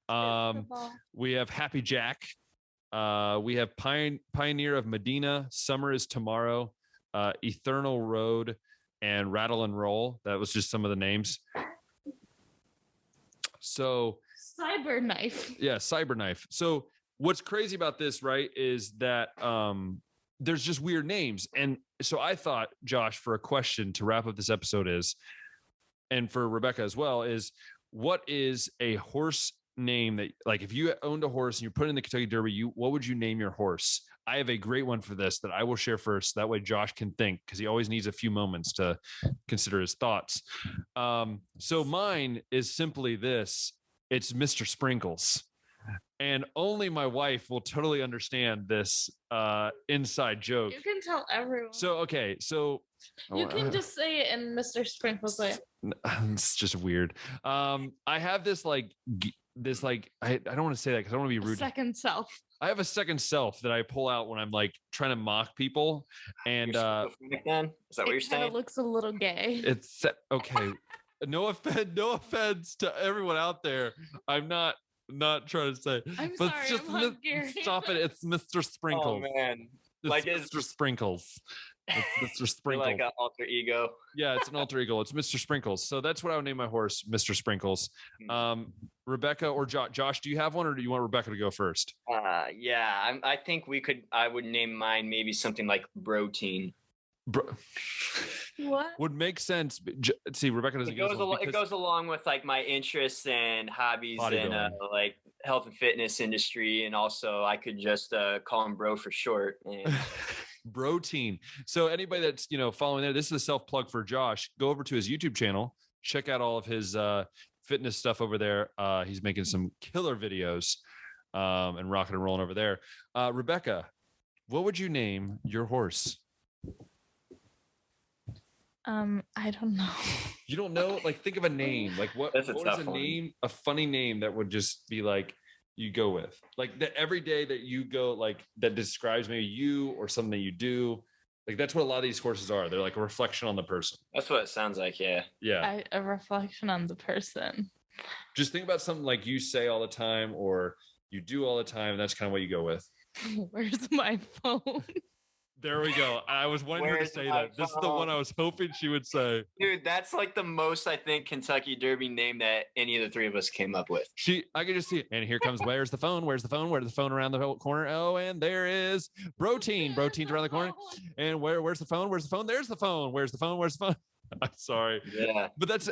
We have Happy Jack. We have Pioneer of Medina. Summer is Tomorrow. Eternal Road and Rattle and Roll. That was just some of the names. So Cyberknife. Yeah, Cyberknife. So what's crazy about this, right, is that there's just weird names. And so I thought, Josh, for a question to wrap up this episode is, and for Rebeka as well, is what is a horse name that, like, if you owned a horse and you put it in the Kentucky Derby, what would you name your horse? I have a great one for this that I will share first. That way Josh can think, because he always needs a few moments to consider his thoughts. So mine is simply this. It's Mr. Sprinkles. And only my wife will totally understand this inside joke. You can tell everyone. So, okay. So you can just say it in Mr. Sprinkles way. It's just weird. I have this I don't want to say that because I don't want to be rude. Second self. I have a second self that I pull out when I'm like trying to mock people. And then is that what you're saying? It looks a little gay. It's okay. No offense to everyone out there. I'm not trying to say. I'm but sorry, it's just I'm Hungarian. stop it. It's Mr. Sprinkles. Oh man. It's Mr. Sprinkles. It's Mr. Sprinkles. Like an alter ego. Yeah, it's an alter ego. It's Mr. Sprinkles. So that's what I would name my horse, Mr. Sprinkles. Rebeka or Josh, do you have one, or do you want Rebeka to go first? Yeah, I think I would name mine maybe something like Protein. What would make sense? See, Rebeka doesn't. It goes along with like my interests and hobbies in like health and fitness industry, and also I could just call him Bro for short. And... Protein. So anybody that's following there, this is a self plug for Josh. Go over to his YouTube channel, check out all of his fitness stuff over there. He's making some killer videos and rocking and rolling over there. Rebeka, what would you name your horse? I don't know. You don't know? Like, think of a name. Like, what is a name, a funny name that would just be like you go with? Like, that every day that you go, like, that describes maybe you or something that you do. Like, that's what a lot of these horses are. They're like a reflection on the person. That's what it sounds like, yeah. Yeah. A reflection on the person. Just think about something like you say all the time or you do all the time, and that's kind of what you go with. Where's my phone? There we go. I was wanting her to say that. This is the one I was hoping she would say. Dude, that's like the most, I think, Kentucky Derby name that any of the three of us came up with. I could just see it. And here comes, where's the phone? Where's the phone? Where's the phone around the corner? Oh, and there is Protein. Protein's around the corner. And where's the phone? Where's the phone? There's the phone. Where's the phone? Where's the phone? I'm sorry. Yeah. But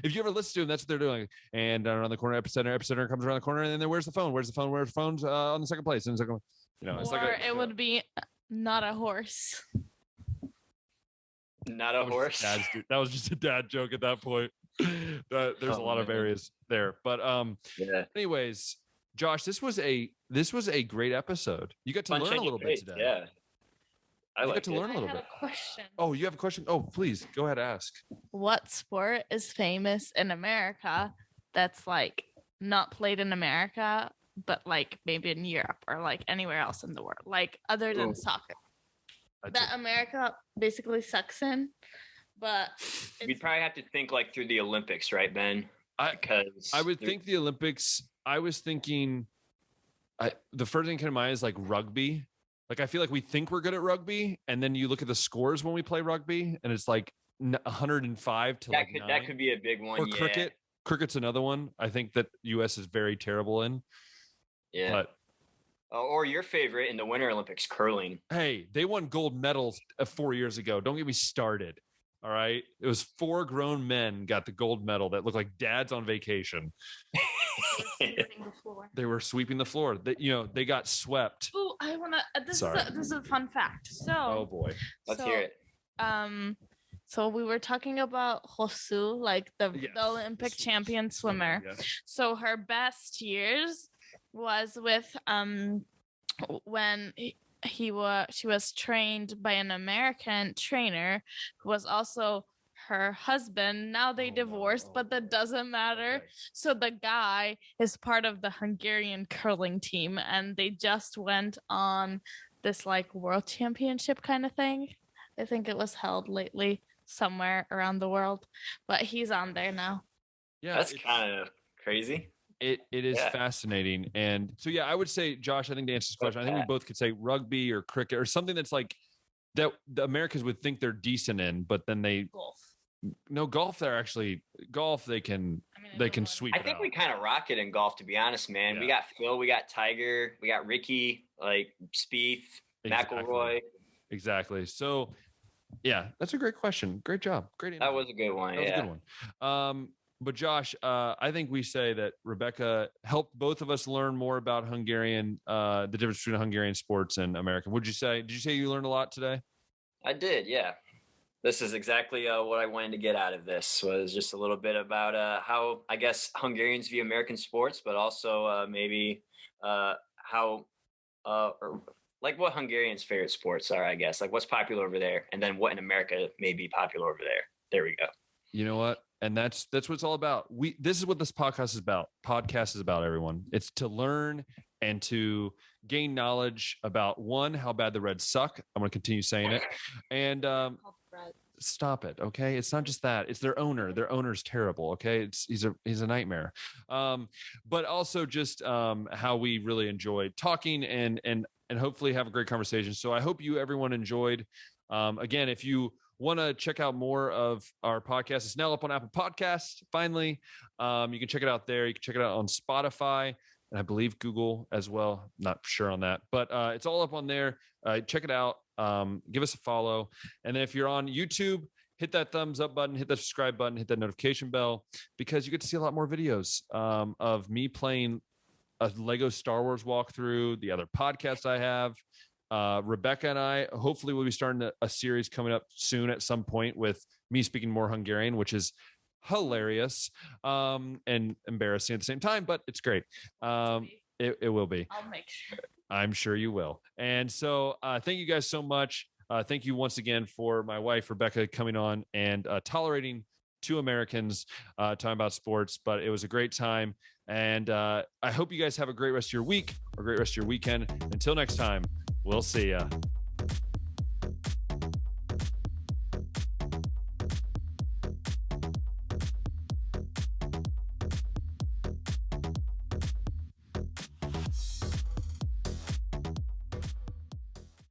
if you ever listen to them, that's what they're doing. And around the corner, epicenter comes around the corner. And then where's the phone? Where's the phone? Where's the phone's on the second place? And second, it's it would be not a horse. Not a horse. That was just a dad joke at that point. There's a lot of areas there, but anyways, Josh, this was a great episode. You got to learn a little bit today. Yeah. I You like get to it. learn a little had bit. a question. Oh, you have a question? Oh, please go ahead, ask. What sport is famous in America that's like not played in America, but like maybe in Europe or like anywhere else in the world, like other than Ooh. soccer, That's that America basically sucks in, but We'd probably have to think like through the Olympics, right, Ben? Because I would think the Olympics. I was thinking, the first thing that came to mind is like rugby. Like I feel like we think we're good at rugby, and then you look at the scores when we play rugby, and it's like 105 to like 9. that could be a big one. Or cricket. Cricket's another one. I think that U.S. is very terrible in. Yeah. But Or your favorite in the Winter Olympics, curling. hey, they won gold medals 4 years ago. Don't get me started. All right. It was 4 grown men got the gold medal that looked like dads on vacation. They were sweeping the floor. They got swept. Oh, I wanna. This Sorry. is a fun fact. So, Oh boy. Let's so, hear it. So we were talking about Hosu, like the Yes. Olympic champion swimmer. Yes. So her best years was with when she was trained by an American trainer who was also her husband. Now they divorced, but that doesn't matter. Okay. So the guy is part of the Hungarian curling team, and they just went on this like world championship kind of thing. I think it was held lately somewhere around the world, but he's on there now. Yeah. That's kind of crazy. It is fascinating. And so, yeah, I would say, Josh, I think to answer this question, I think we both could say rugby or cricket or something that's like that the Americans would think they're decent in, but then Golf. golf, they can sweep I it think out. we kind of rock it in golf, to be honest, man. Yeah. We got Phil, we got Tiger, we got Ricky, like Spieth, McIlroy. Exactly. So, yeah, that's a great question. Great job. Great answer. That was a good one. That was a good one. But Josh, I think we say that Rebeka helped both of us learn more about Hungarian, the difference between Hungarian sports and American. Did you say you learned a lot today? I did, yeah. This is exactly what I wanted to get out of this, was just a little bit about how, I guess, Hungarians view American sports, but also maybe how, like what Hungarians' favorite sports are, I guess, like what's popular over there, and then what in America may be popular over there. There we go. You know what? And that's what it's all about. This is what this podcast is about. Podcast is about, everyone. It's to learn and to gain knowledge about, one, how bad the Reds suck. I'm going to continue saying it. And stop it, okay? It's not just that. It's their owner. Their owner's terrible, okay? He's a nightmare. But also just how we really enjoyed talking and hopefully have a great conversation. So I hope everyone enjoyed. Again, if you want to check out more of our podcast, it's now up on Apple Podcasts. Finally, you can check it out there. You can check it out on Spotify and I believe Google as well. Not sure on that, but it's all up on there. Check it out. Give us a follow. And then if you're on YouTube, hit that thumbs up button, hit that subscribe button, hit that notification bell, because you get to see a lot more videos of me playing a Lego Star Wars walkthrough, the other podcasts I have. Rebeka and I hopefully will be starting a series coming up soon at some point with me speaking more Hungarian, which is hilarious and embarrassing at the same time, but it's great. It will be. I'll make sure. I'm sure you will. And so thank you guys so much. Thank you once again for my wife, Rebeka, coming on and tolerating 2 Americans talking about sports, but it was a great time. And I hope you guys have a great rest of your week or great rest of your weekend. Until next time, we'll see ya.